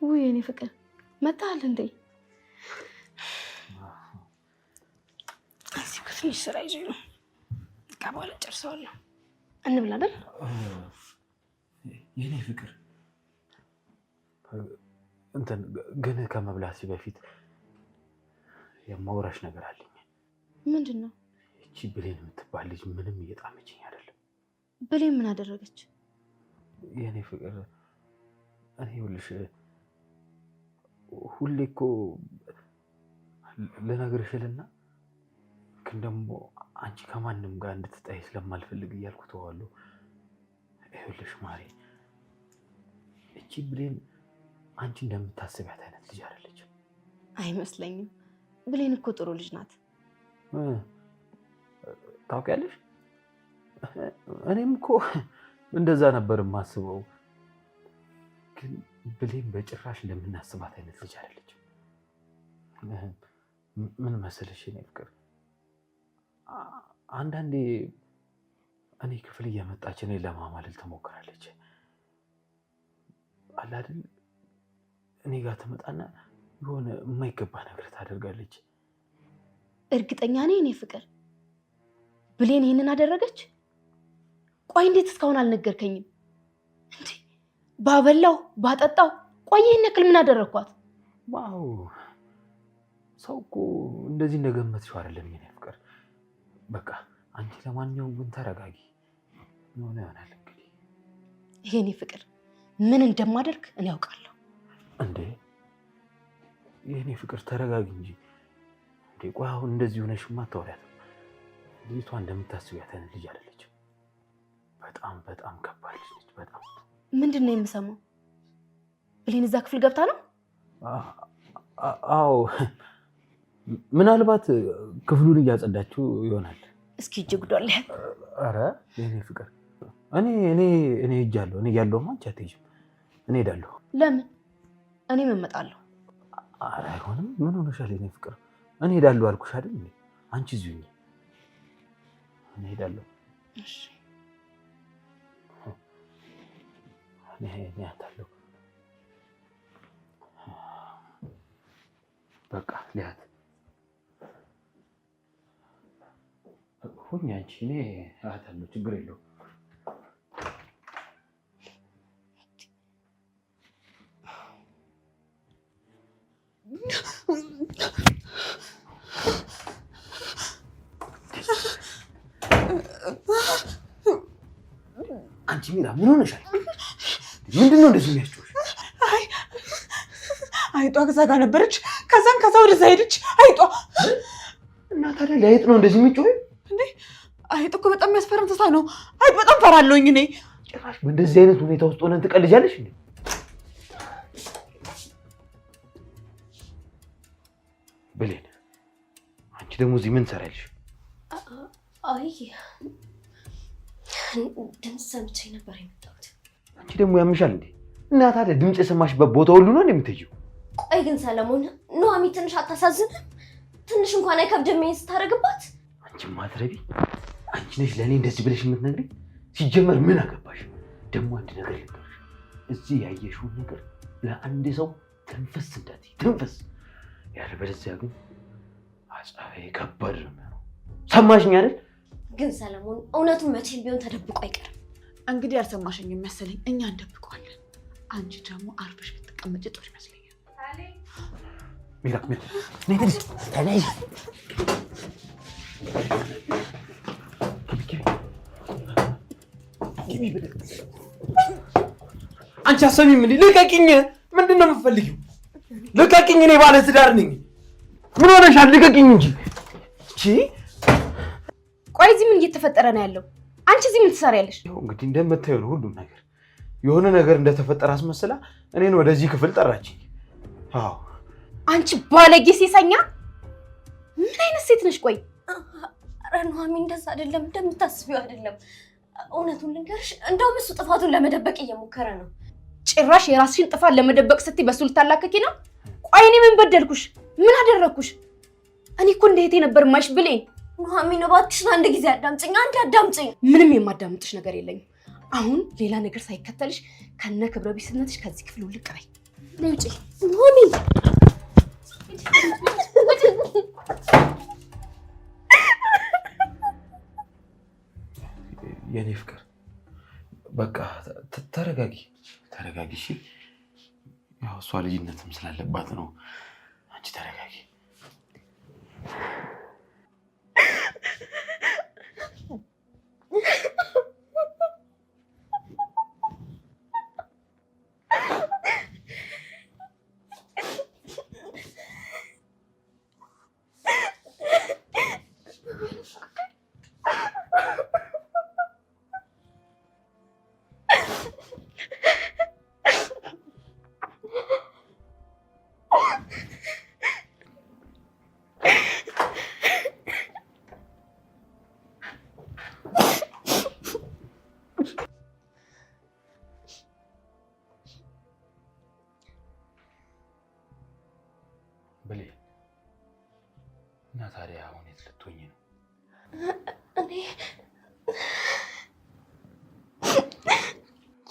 ውይ የኔ ፍቅር መጣል እንዴ? እዚህ ክፍል ስራ ይዤ ነው። ቀባለ ጨርሰዋለሁ። እንብላ አይደል? የኔ ፍቅር እንትን ግን ከመብላቴ በፊት የማውራሽ ነገር አለኝ። ምንድነው? እቺ ብሌን የምትባል ልጅ ምንም እየጣመችኝ አይደለም። ብሌን ምን አደረገች? የኔ ፍቅር እኔ ይኸውልሽ ሁሌ እኮ ለነገርሽልና ግን ደግሞ አንቺ ከማንም ጋር እንድትጣይ ስለማልፈልግ እያልኩ ተዋለሁ። ይኸውልሽ ማሪ እቺ ብሌን አንቺ እንደምታስቢያት አይነት ልጅ አይደለችም። አይመስለኝም። ብሌን እኮ ጥሩ ልጅ ናት። ታውቂያለሽ? እኔም እኮ እንደዛ ነበር የማስበው። ግን ብሌን በጭራሽ እንደምናስባት አይነት ልጅ አይደለችም። ምን መሰለሽ የኔ ፍቅር አንዳንዴ እኔ ክፍል እየመጣች እኔን ለማማለል ትሞክራለች። አለ አይደል እኔ ጋር ትመጣና የሆነ የማይገባ ነገር ታደርጋለች። እርግጠኛ ነኝ እኔ ፍቅር ብሌን ይሄንን አደረገች? ቆይ እንዴት እስካሁን አልነገርከኝም እንዴ? ባበላው ባጠጣው ቆይ ይሄን ያክል ምን አደረኳት? ዋው ሰው እኮ እንደዚህ እንደገመትሽው አይደለም የኔ ፍቅር። በቃ አንቺ ለማንኛውም ግን ተረጋጊ። ምን ይሆናል እንግዲህ የኔ ፍቅር ምን እንደማደርግ እኔ አውቃለሁ። እንዴ የኔ ፍቅር ተረጋጊ እንጂ እንዴ። ቆይ አሁን እንደዚህ ሆነሽማ አታወሪያትም። ልጅቷ እንደምታስቢያት አይነት ልጅ አይደለችም። በጣም በጣም ከባድ ልጅ ነች። በጣም ምንድነው የምሰማው? ብሌን እዛ ክፍል ገብታ ነው? አዎ ምናልባት ክፍሉን እያጸዳችው ይሆናል። እስኪ እጅጉዳለ። አረ የኔ ፍቅር እኔ ሄጃለሁ። እኔ ያለውማ አንቺ አትሄጂም። እኔ ሄዳለሁ። ለምን? እኔ እመጣለሁ። አረ አይሆንም። ምን ሆነሻል የኔ ፍቅር? እኔ ሄዳለሁ አልኩሽ አይደል እንዴ? አንቺ እዚሁ ነኝ። እኔ ሄዳለሁ። እሺ እኔ አታለሁ። በቃ ሊያት ሁኚ አንቺ። እኔ አታለሁ፣ ችግር የለውም። አንቺ ሚራ ምን ሆነሻል? ምንድነው እንደዚህ የሚያስጨውሽ? አይጧ ከዛ ጋር ነበረች። ከዛ ወደዛ ሄደች አይጧ። እና ታዲያ ለአይጥ ነው እንደዚህ የሚጮህ እንዴ? አይጥ እኮ በጣም የሚያስፈራ እንስሳ ነው። አይጥ በጣም ፈራለሁኝ እኔ። ጭራሽ በእንደዚህ አይነት ሁኔታ ውስጥ ሆነን ትቀልጃለሽ እንዴ? ብሌን አንቺ ደግሞ እዚህ ምን ትሰሪያለሽ? አይ ድምፅ ሰምቼ ነበር የመጣሁት። አንቺ ደግሞ ያምሻል እንዴ? እና ታዲያ ድምፅ የሰማሽበት ቦታ ሁሉ ነው እንደምትሄጂው? ቆይ ግን ሰለሞን ኑሐሚ ትንሽ አታሳዝንም? ትንሽ እንኳን አይከብድም ይሄን ስታደርግባት? አንቺ ማትረቢ አንቺ ነሽ ለእኔ እንደዚህ ብለሽ የምትነግሪኝ? ሲጀመር ምን አገባሽ? ደግሞ አንድ ነገር ልንገርሽ፣ እዚህ ያየሽውን ነገር ለአንድ ሰው ተንፈስ እንዳትዪ፣ ተንፈስ። ያለበለዚያ ግን አጻቤ ከባድ ነው የሚሆነው። ሰማሽኝ አይደል? ግን ሰለሞን እውነቱን መቼም ቢሆን ተደብቆ አይቀርም። እንግዲህ አልሰማሽኝ የሚያሰለኝ እኛ እንደብቀዋለን። አንቺ ደግሞ አርፈሽ ብትቀመጪ ጥሩ ይመስለኛል። ሚራ ነይ ተነይ። አንቺ አሰሚም እንዴ? ልቀቂኝ! ምንድነው የምትፈልጊው? ልቀቂኝ! እኔ ባለ ትዳር ነኝ። ምን ሆነሻል? ልቀቂኝ እንጂ። እቺ ቆይ እዚህ ምን እየተፈጠረ ነው ያለው? አንቺ እዚህ ምን ትሰሪያለሽ? ያው እንግዲህ እንደምታየው ነው ሁሉም ነገር። የሆነ ነገር እንደተፈጠረ አስመስላ እኔን ወደዚህ ክፍል ጠራችኝ። አዎ አንቺ ባለጌ ሴሰኛ! ምን አይነት ሴት ነሽ? ቆይ ኧረ ኑሐሚ እንደዛ አይደለም፣ እንደምታስቢው አይደለም። እውነቱን ልንገርሽ፣ እንደውም እሱ ጥፋቱን ለመደበቅ እየሞከረ ነው። ጭራሽ የራስሽን ጥፋት ለመደበቅ ስትይ በሱ ልታላከኪ ነው? ቆይ እኔ ምን በደልኩሽ? ምን አደረኩሽ? እኔ እኮ እንደ እህቴ ነበር የማይሽ ብሌን። ኑሐሚ እባክሽን አንድ ጊዜ አዳምጪኝ፣ አንዴ አዳምጪኝ። ምንም የማዳምጥሽ ነገር የለኝም። አሁን ሌላ ነገር ሳይከተልሽ ከነ ክብረ ቢስነትሽ ከዚህ ክፍል ውልቅ በይ። ነይ ውጪ ኑሐሚ። የኔ ፍቅር በቃ ተረጋጊ፣ ተረጋጊ። እሺ ያው እሷ ልጅነትም ስላለባት ነው። አንቺ ተረጋጊ። ብሌን እና ታዲያ አሁን የት ልትሆኚ ነው? እኔ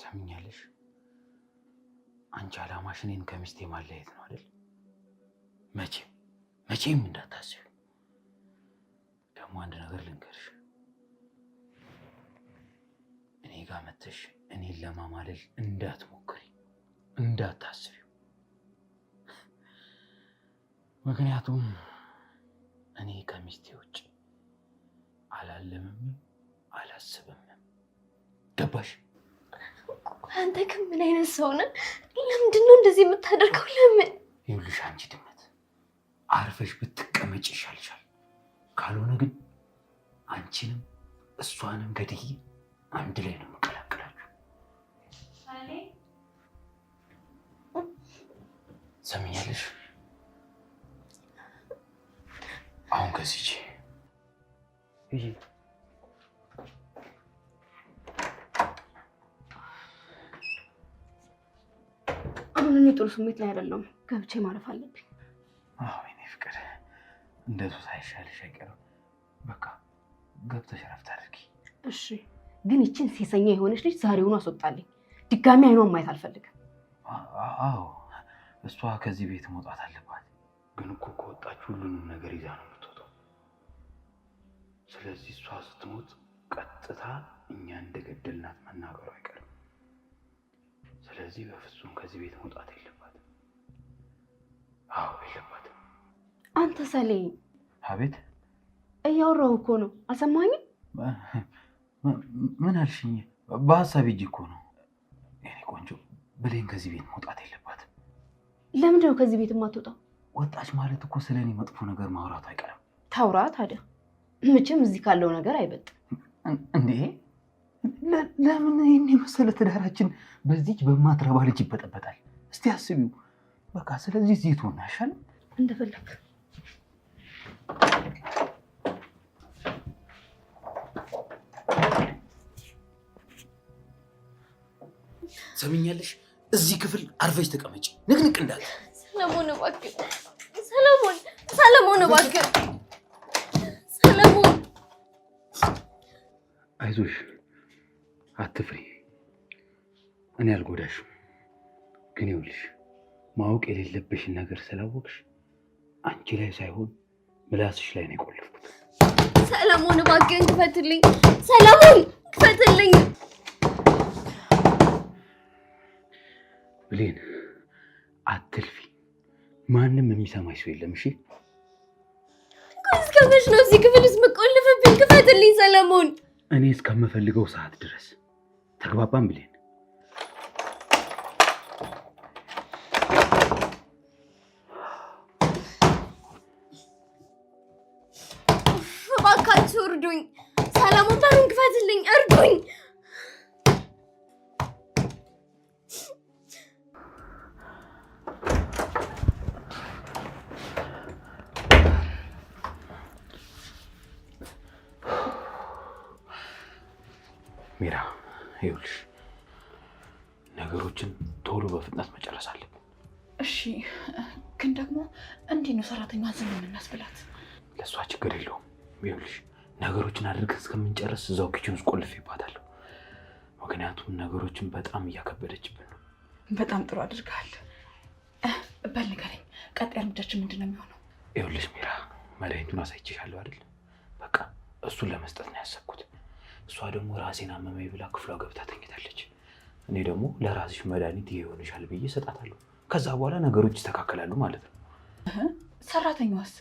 ሰምኛለሽ? አንቺ አላማሽ እኔን ከሚስቴ ማለየት ነው አይደል? መቼም እንዳታስቢ። ደግሞ አንድ ነገር ልንገርሽ፣ እኔ ጋር መተሽ እኔን ለማማለል እንዳትሞክሪ፣ እንዳታስቢው። ምክንያቱም እኔ ከሚስቴ ውጭ አላለምም አላስብም። ገባሽ? አንተ ግን ምን አይነት ሰው ነህ? ለምንድን ነው እንደዚህ የምታደርገው? ለምን? ይኸውልሽ አንቺ ድመት አርፈሽ ብትቀመጭ ይሻልሻል። ካልሆነ ግን አንቺንም እሷንም ገድዬ አንድ ላይ ነው የምቀላቅላችሁ። ሰምኛለሽ? አሁን ከዚች ይሄ አሁን እኔ ጥሩ ስሜት ላይ አይደለም። ገብቼ ማረፍ አለብኝ። አዎ የኔ ፍቅር እንደሱ ሳይሻልሽ አይቀርም። በቃ ገብተሽ ረፍት አድርጊ። እሺ፣ ግን ይችን ሴሰኛ የሆነች ልጅ ዛሬውኑ አስወጣልኝ። ድጋሚ አይኗን ማየት አልፈልግም። አዎ እሷ ከዚህ ቤት መውጣት አለባት። ግን እኮ ከወጣች ሁሉንም ነገር ይዛ ነው የምትወጣው። ስለዚህ እሷ ስትሞት ቀጥታ እኛ እንደገደልናት መናገሩ አይቀርም። ስለዚህ በፍጹም ከዚህ ቤት መውጣት የለባትም። አዎ የለባትም። አንተ ሰሌ። አቤት። እያወራሁ እኮ ነው፣ አልሰማኝም? ምን አልሽኝ? በሀሳብ ሂጅ እኮ ነው። የኔ ቆንጆ ብሌን ከዚህ ቤት መውጣት የለባትም። ለምንድን ነው ከዚህ ቤት የማትወጣው? ወጣች ማለት እኮ ስለ እኔ መጥፎ ነገር ማውራቱ አይቀርም። ታውራ ታዲያ። መቼም እዚህ ካለው ነገር አይበልጥም። እንዴ ለምን ይህን የመሰለ ትዳራችን በዚች በማትረባ ልጅ ይበጠበጣል? እስቲ አስቢው። በቃ ስለዚህ እዚህ ትሆን አይሻልም? እንደፈለግ። ሰምኛለሽ? እዚህ ክፍል አርፈሽ ተቀመጪ፣ ንቅንቅ እንዳለ። ሰለሞን እባክህ፣ ሰለሞን እባክህ፣ ሰለሞን። አይዞሽ፣ አትፍሪ፣ እኔ አልጎዳሽም። ግን ይኸውልሽ ማወቅ የሌለብሽን ነገር ስላወቅሽ አንቺ ላይ ሳይሆን ምላስሽ ላይ ነው የቆለፍኩት። ሰለሞን እባክህን ክፈትልኝ፣ ሰለሞን ክፈትልኝ። ብሌን አትልፊ፣ ማንም የሚሰማሽ ሰው የለም። እሺ እስከ መች ነው እዚህ ክፍል ውስጥ የምትቆልፍብኝ? ክፈትልኝ ሰለሞን። እኔ እስከምፈልገው ሰዓት ድረስ። ተግባባን ብሌን? እባካችሁ እርዱኝ፣ ሰለሞን በሩን ክፈትልኝ፣ እርዱኝ። ሚራ ይኸውልሽ ነገሮችን ቶሎ በፍጥነት መጨረስ አለብን። እሺ፣ ግን ደግሞ እንዲህ ነው ሰራተኛዋን ዝም የምናስብላት? ለእሷ ችግር የለውም። ይኸውልሽ ነገሮችን አድርገን እስከምንጨርስ እዛው ኪችን ውስጥ ቆልፌባታለሁ። ምክንያቱም ነገሮችን በጣም እያከበደችብን ነው። በጣም ጥሩ አድርገሃል። በል ንገረኝ፣ ቀጣይ እርምጃችን ምንድን ነው የሚሆነው? ይኸውልሽ ሚራ፣ መድኃኒቱን አሳይቼሻለሁ አይደል? በቃ እሱን ለመስጠት ነው ያሰብኩት። እሷ ደግሞ ራሴን አመመኝ ብላ ክፍሏ ገብታ ተኝታለች። እኔ ደግሞ ለራስሽ መድኃኒት ይሄ ይሆንሻል ብዬ እሰጣታለሁ። ከዛ በኋላ ነገሮች ይስተካከላሉ ማለት ነው። ሰራተኛዋስ?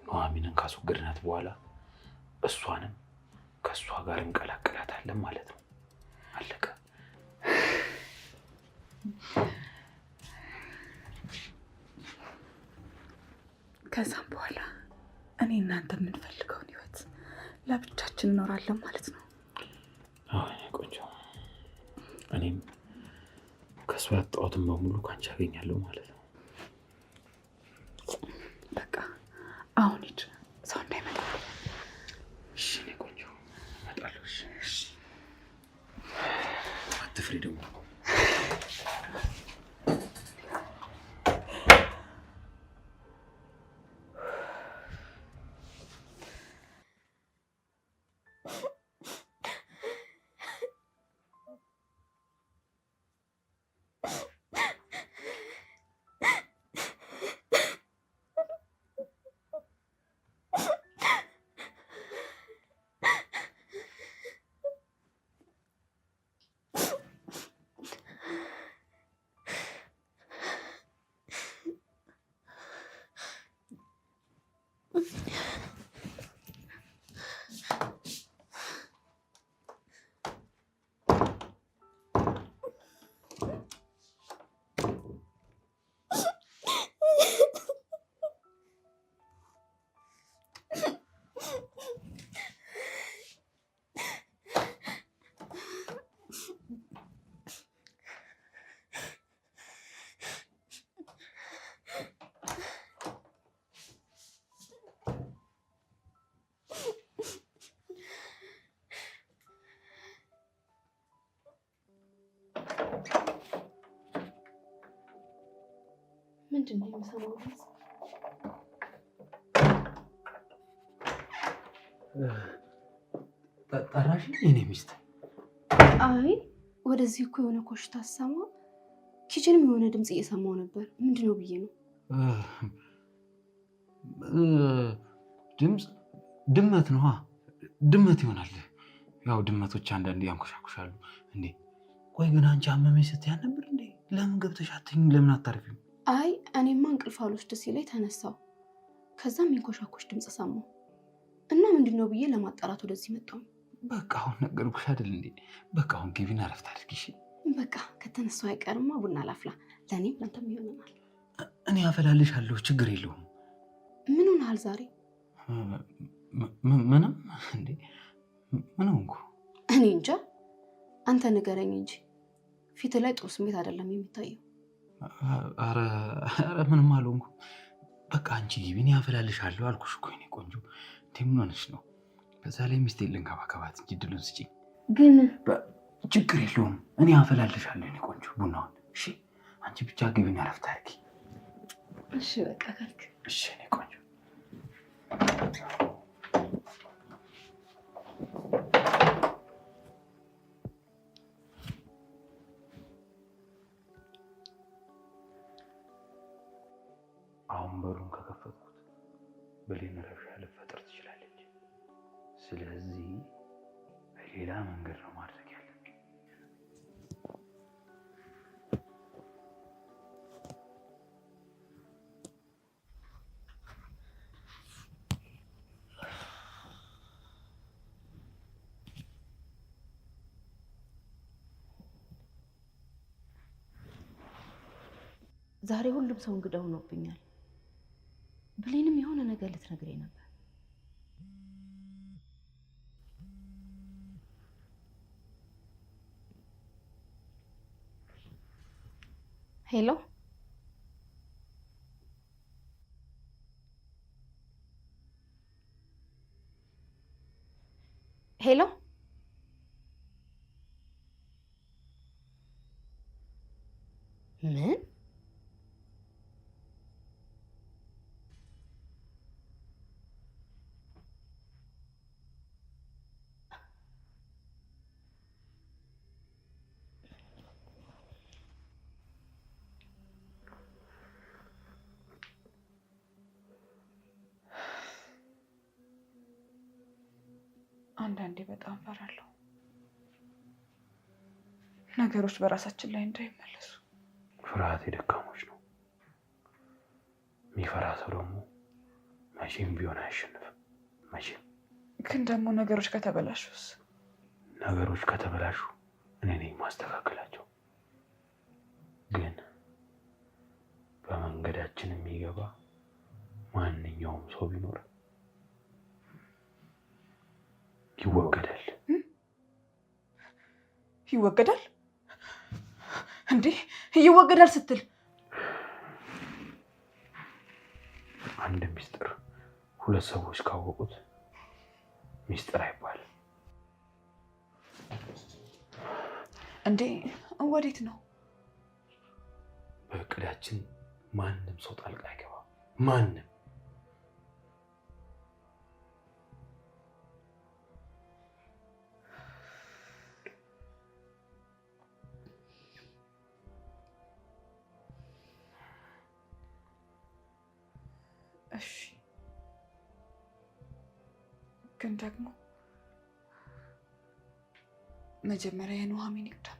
ኑሐሚንን ካስወገድናት በኋላ እሷንም ከእሷ ጋር እንቀላቅላታለን ማለት ነው። አለቀ። ከዛም በኋላ እኔ እናንተ የምንፈልገውን ህይወት ለብቻችን እኖራለን ማለት ነው። አዎ ቆንጆ፣ እኔም ከእሷ ያጣሁትን በሙሉ ከአንቺ አገኛለሁ ማለት ነው። በቃ አሁን ሂድ፣ ሰው እንዳይመጣ። እሺ እኔ ቆንጆ እመጣለሁ። እሺ አትፍሪ ደግሞ። ምንድን ነው የምሰማው? ጠራሽ የኔ ሚስት? አይ ወደዚህ እኮ የሆነ ኮሽታ ሰማ። ኪችንም የሆነ ድምጽ እየሰማው ነበር። ምንድን ነው ብዬ ነው። ድምጽ? ድመት ነው። ድመት ይሆናል። ያው ድመቶች አንዳንዴ ያንኮሻኩሻሉ። እንዴ ቆይ ግን አንቺ አመመኝ ስትይ ነበር እንዴ? ለምን ገብተሽ አትይኝም? ለምን አታርፊም? አይ እኔማ እንቅልፍ አልወስድ ሲለኝ ተነሳው። ከዛም የሚንኮሻኮሽ ድምጽ ሰማሁ እና ምንድን ነው ብዬ ለማጣራት ወደዚህ መጣሁ። በቃ አሁን ነገርኩሽ አይደል እንዴ? በቃ አሁን ግቢና እረፍት አድርጊሽ። በቃ ከተነሳው አይቀርማ ቡና ላፍላ፣ ለእኔም ለአንተም ይሆነናል። እኔ አፈላልሻለሁ፣ ችግር የለውም። ምን ሆነሃል ዛሬ? ምንም። እንዴ ምን ሆንኩ? እኔ እንጃ፣ አንተ ንገረኝ እንጂ ፊት ላይ ጥሩ ስሜት አይደለም የሚታየው። አረ ምንም አልሆንኩም። በቃ አንቺ ግቢ፣ እኔ አፈላልሻለሁ አልኩሽ እኮ የእኔ ቆንጆ። እንዴ ምን ሆነሽ ነው? በዛ ላይ ሚስቴን ልንከባከባት እንጂ ድሉን ስጪኝ። ግን ችግር የለውም፣ እኔ አፈላልሻለሁ የእኔ ቆንጆ ቡናውን። እሺ አንቺ ብቻ ግቢና እረፍት አድርጊ። እሺ በቃ ካልክ እሺ የእኔ ቆንጆ። አሁን በሩን ከከፈትኩት ብሌን ረብሻ ልፈጥር ትችላለች። ስለዚህ በሌላ መንገድ ነው ማድረግ ያለብኝ። ዛሬ ሁሉም ሰው እንግዳ ሆኖብኛል። ብሌንም የሆነ ነገር ልትነግረኝ ነበር። ሄሎ ሄሎ፣ ምን? አንዳንዴ በጣም ፈራለሁ ነገሮች በራሳችን ላይ እንዳይመለሱ። ፍርሃት የደካሞች ነው። የሚፈራ ሰው ደግሞ መቼም ቢሆን አያሸንፍም። መቼም። ግን ደግሞ ነገሮች ከተበላሹስ? ነገሮች ከተበላሹ እኔ ነኝ ማስተካከላቸው። ግን በመንገዳችን የሚገባ ማንኛውም ሰው ቢኖር ይወገዳል። ይወገዳል እንዴ? ይወገዳል ስትል? አንድ ሚስጥር ሁለት ሰዎች ካወቁት ሚስጥር አይባልም። እንዴ ወዴት ነው? በእቅዳችን ማንም ሰው ጣልቃ አይገባም። ማንም። እሺ፣ ግን ደግሞ መጀመሪያ የኑሐሚን ይቅደም።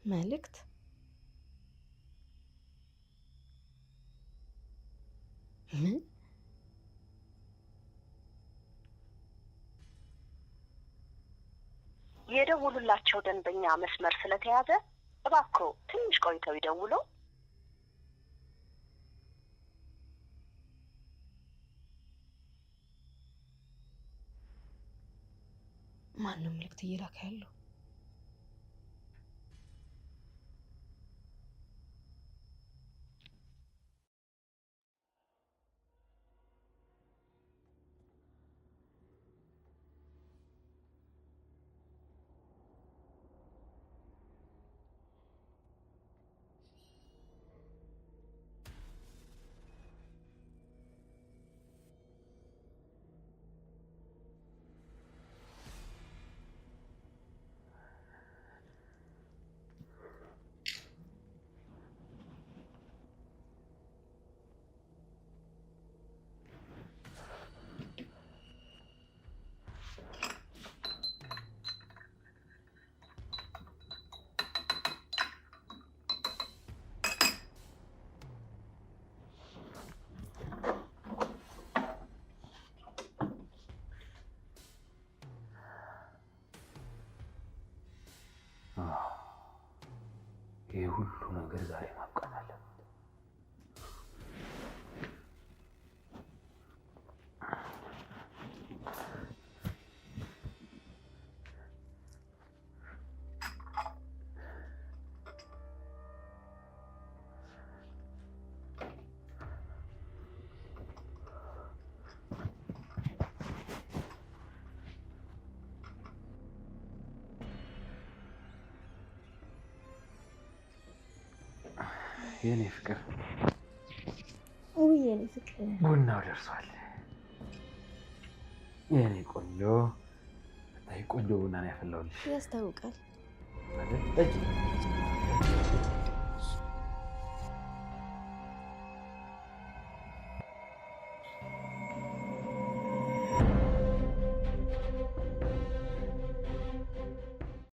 መልእክት? ምን? የደውሉላቸው ደንበኛ መስመር ስለተያዘ እባክዎ ትንሽ ቆይተው ይደውሉ። ማን ነው መልእክት እየላከ ያለው? ይህ ሁሉ ነገር ዛሬ ማብቃት አለበት። የኔ ፍቅር ውይ የኔ ፍቅር ቡናው ደርሷል። የኔ ቆንጆ በጣም ቆንጆ ቡና ነው ያፈላሁልሽ። ያስታውቃል። አይደል?